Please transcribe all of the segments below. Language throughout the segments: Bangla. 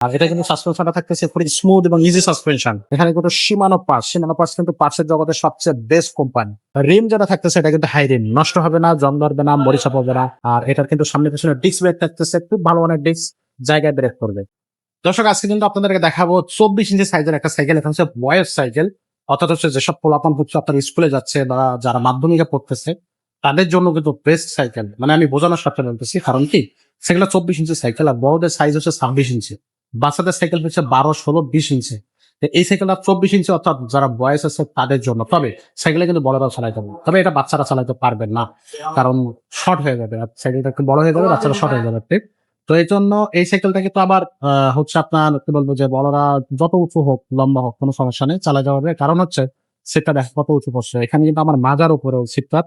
আর এটা কিন্তু সাসপেনশনটা থাকতেছে খুবই স্মুথ এবং ইজি সাসপেনশন। এখানে কিন্তু সীমানো পাস কিন্তু পার্সের জগতের সবচেয়ে বেস্ট কোম্পানি। রিম যেটা থাকতেছে এটা কিন্তু হাই রিম, নষ্ট হবে না, জং ধরবে না, মরিচা পড়বে না। আর এটার কিন্তু সামনে পিছনে ডিস্ক ব্রেক থাকতেছে, খুব ভালো মানের ডিস্ক, জায়গায় ব্রেক করবে। দর্শক আজকে কিন্তু আপনাদেরকে দেখাবো 24 ইঞ্চি সাইজের একটা সাইকেল। এখন হচ্ছে বয়েস সাইকেল, অর্থাৎ হচ্ছে যেসব পোলাপান হচ্ছে আপনার স্কুলে যাচ্ছে বা যারা মাধ্যমিকে পড়তেছে তাদের জন্য কিন্তু বেস্ট সাইকেল। মানে আমি বোঝানোর সাথে বলতেছি, কারণ কি সেগুলো 24 ইঞ্চি সাইকেল আর বড়দের সাইজ হচ্ছে 26 ইঞ্চি, বাচ্চাদের সাইকেল হচ্ছে 12, 16, 20 ইঞ্চি। তো এই সাইকেলটা 24 ইঞ্চি, অর্থাৎ যারা বয়স আছে তাদের জন্য। তবে সাইকেলে কিন্তু বড়রাও চালাইতে পারবে, তবে এটা বাচ্চারা চালাইতে পারবেন না, কারণ শর্ট হয়ে যাবে। আর সাইকেলটা একটু বড় হয়ে যাবে, বাচ্চারা শর্ট হয়ে যাবে। ঠিক তো এই জন্য এই সাইকেলটাকে তো আবার হচ্ছে আপনার কি বলবো যে বড়রা যত উঁচু হোক লম্বা হোক কোনো সমস্যা নেই, চালা যাবে। কারণ হচ্ছে সিটটা দেখো কত উঁচু পড়ছে, এখানে কিন্তু আমার মাজার উপরে সিটটা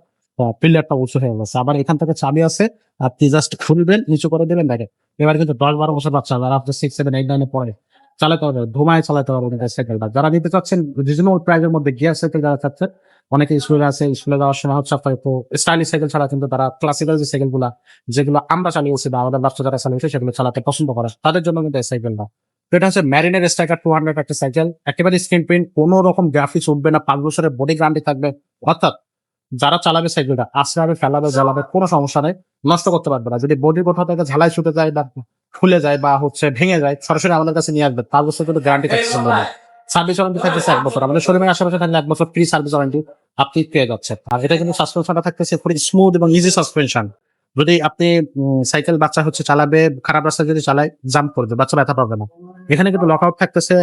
পিলারটা উঁচু হয়ে গেছে। আবার এখান থেকে চাবি আছে, আপনি জাস্ট খুলবেন, নিচু করে দিবেন, দেখেন এবার কিন্তু 10-12 বছর বাচ্চা যারা আপনার 6, 7, 8, 9 পড়ে চালাতে হবে, ধুমায় চালাতে পারবেন এই সাইকেলটা। যারা নিতে চাচ্ছেন রিজনেবল প্রাইসের মধ্যে গিয়ার সাইকেল যারা চাচ্ছেন, অনেকে স্কুলে আছে, স্কুলে যাওয়ার সময় হচ্ছে আপনার একটু স্টাইলিশ সাইকেল ছাড়া কিন্তু তারা ক্লাসিক্যাল যে সাইকেল গুলা যেগুলো আমরা চালিয়েছি বা আমাদের বাচ্চা যারা চালিয়েছে সেগুলো চালাতে পছন্দ করে, তাদের জন্য কিন্তু এই সাইকেলটা। তো এটা হচ্ছে ম্যারিনের স্ট্রাইকার 200 একটা সাইকেল, একেবারে স্ক্রিন প্রিন্ট, কোনো রকম গ্রাফিক্স উঠবে না, 5 বছরের বডি গ্যারান্টি থাকবে। অর্থাৎ যারা চালাবে সাইকেলটা আশ্রাবে, ফেলাবে, জ্বালাবে, কোনো সমস্যা নেই, নষ্ট করতে পারবে না। যদি বডি কোথাও থেকে ঝালাই ছুটে যায় বা খুলে যায় বা হচ্ছে ভেঙে যায়, সরাসরি আমাদের কাছে নিয়ে আসবে, 5 বছর কিন্তু গ্যারান্টি থাকছে। সার্ভিস ওয়ারেন্টি থাকতেছে 1 বছর, আমাদের শোরুমের আশেপাশে থাকলে 1 বছর ফ্রি সার্ভিস ওয়ারেন্টি আপনি পেয়ে যাচ্ছেন। আর এটা কিন্তু সাসপেনশনটা থাকতেছে খুবই স্মুথ এবং ইজি সাসপেনশন। যদি আপনি সাইকেল বাচ্চা হচ্ছে চালাবে, খারাপ রাস্তায় যদি চালায় জাম্প করবে, বাচ্চা ব্যথা পাবে না। এখানে কিন্তু লক আউট থাকতেছে,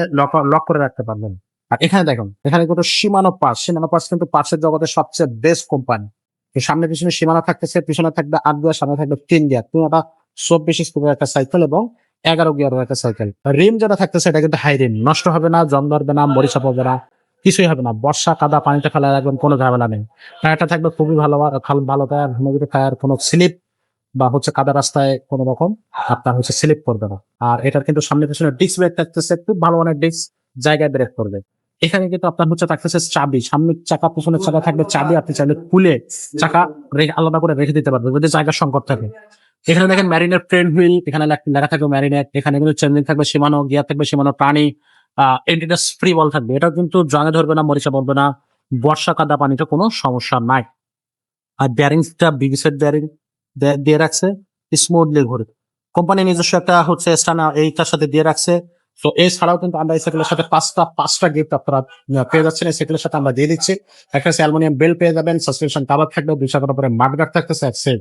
লক করে রাখতে পারবেন। আর এখানে দেখুন, এখানে কিন্তু সীমানো পাস কিন্তু পার্সের জগতের সবচেয়ে বেস্ট কোম্পানি। সামনে পিছনে সীমানা থাকতেছে, পিছনে থাকবে 8 গিয়ার, সামনে থাকবে 3 গিয়ার। তুমি একটা 24 স্পিডের একটা সাইকেল এবং 11 গিয়ারের একটা সাইকেল। রিম যেটা থাকতেছে এটা কিন্তু হাই রিম, নষ্ট হবে না, জং ধরবে না, মরিচা পড়বে না, কিছুই হবে না। বর্ষা কাদা পানিতে ফেলা রাখবেন, কোনো ঝামেলা নেই। টায়ারটা থাকবে খুবই ভালো টায়ার, হিমোগ্রিপ টায়ার, কোনো স্লিপ বা হচ্ছে কাদা রাস্তায় কোনো রকম আপনার হচ্ছে স্লিপ করবে না। আর এটার কিন্তু সামনে পিছনে ডিস্ক ব্রেক থাকতেছে, খুব ভালো মানের ডিস্ক, জায়গায় ব্রেক করবে। এখানে কিন্তু আপনার হচ্ছে থাকতেছে চাবি, সামনের চাকা পিছনের চাকা থাকবে চাবি, আপনি চাইলে খুলে চাকা আলাদা করে রেখে দিতে পারবেন যদি জায়গার সংকট থাকে। এখানে দেখেন ম্যারিনের ফ্রেন্ড হুইল, এখানে লেখা থাকবে ম্যারিনেট, এখানে কিন্তু চেঞ্জিং থাকবে সীমানো, গিয়ার থাকবে সীমানো, টানি, এন্টিটাস ফ্রি বল থাকবে। এটা কিন্তু জঙে ধরবে না, মরিচা পড়বে না, বর্ষা কাদা পানিতে কোনো সমস্যা নাই। আর ব্যারিংসটা বিগ সেট ব্যারিং দিয়ে রাখছে, স্মুথলি ঘুরে। কোম্পানি নিজস্ব একটা হচ্ছে স্টানা এইটার সাথে দিয়ে রাখছে। তো এছাড়াও কিন্তু আমরা এই সাইকেলের সাথে পাঁচটা গিফট আপনারা পেয়ে যাচ্ছেন। এই সাইকেলের সাথে আমরা দিয়ে দিচ্ছি। একটা অ্যালুমিনিয়াম বেল পেয়ে যাবেন, সাসপেনশন কভার থাকবে, 2 চাকার উপরে মাডগার্ড থাকতেছে এক সেট।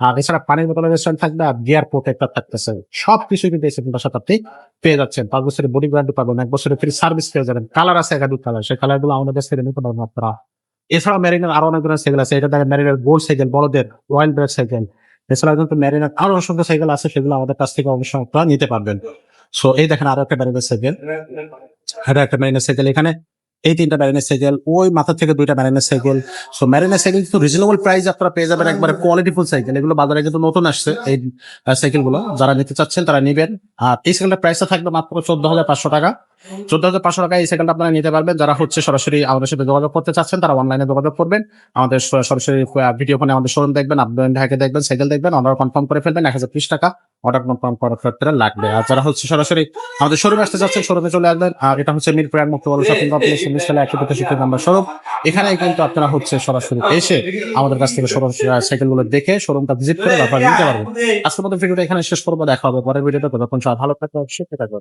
আর এছাড়া পানির বোতলের রেস্টুরেন্ট থাকবে, আর গিয়ার প্রোটেক্টর থাকতেছে। সবকিছু কিন্তু এই সাইকেলটার সাথে আপনি পেয়ে যাচ্ছেন। 5 বছরের বডি গ্যারান্টি পাবেন, 1 বছরের ফ্রি সার্ভিস পেয়ে যাবেন। কালার আছে একাধিক কালার, সেই কালার গুলো আমাদের কাছ থেকে নিতে পারবেন আপনারা। এছাড়াও মেরিনের আরো অনেক ধরনের সাইকেল আছে। এটা দেখেন মেরিনের গোল্ড সাইকেল, বড়দের রয়্যাল ব্রেড সাইকেল। এছাড়াও কিন্তু মেরিনের আরো অসংখ্য সাইকেল আছে, সেগুলো আমাদের কাছ থেকে অবশ্যই আপনারা নিতে পারবেন। সো এই দেখেন আরো একটা মেরিনের সাইকেল, এটা একটা মেরিনের সাইকেল। এখানে এই 3টা মেরিনের সাইকেল, ওই মাথা থেকে 2টা মেরিনের সাইকেল। সো মেরিনের সাইকেল কিন্তু রিজনেবল প্রাইস আপনারা পেয়ে যাবেন, একবারে কোয়ালিটিফুল সাইকেল। এগুলো বাজারে কিন্তু নতুন আসছে এই সাইকেল গুলো, যারা নিতে চাচ্ছেন তারা নিবেন। আর এই সাইকেলটার প্রাইসটা থাকবে মাত্র 14,500 টাকা। 14,500 টাকায় এই সাইকেলটা আপনারা নিতে পারবেন। যারা হচ্ছে সরাসরি আমাদের সাথে যোগাযোগ করতে চাচ্ছেন তারা অনলাইনে যোগাযোগ করবেন। আমাদের সরাসরি ভিডিও ফোনে আমাদের শোরুম দেখবেন, আপনি ঢাকে দেখবেন, সাইকেল দেখবেন, অর্ডার কনফার্ম করে ফেলবেন। 1030 টাকা অর্ডার কনফার্ম করার ক্ষেত্রে লাগবে। আর যারা হচ্ছে সরাসরি আমাদের শোরুমে আসতে চাচ্ছেন, শোরুমে চলে আসবেন। আর এটা হচ্ছে মিরপুর মুক্ত শপিং কমপ্লেক্স, 125 নম্বর শোরুম। এখানে কিন্তু আপনারা হচ্ছে সরাসরি এসে আমাদের কাছ থেকে সরাসরি সাইকেল গুলো দেখে শোরুমটা ভিজিট করে তারপর নিতে পারবেন। আজকের মতো ভিডিওটা এখানে শেষ করবো, দেখা হবে পরের ভিডিওতে। ততক্ষণ সবাই ভালো থাকবেন, সুস্থ থাকবেন।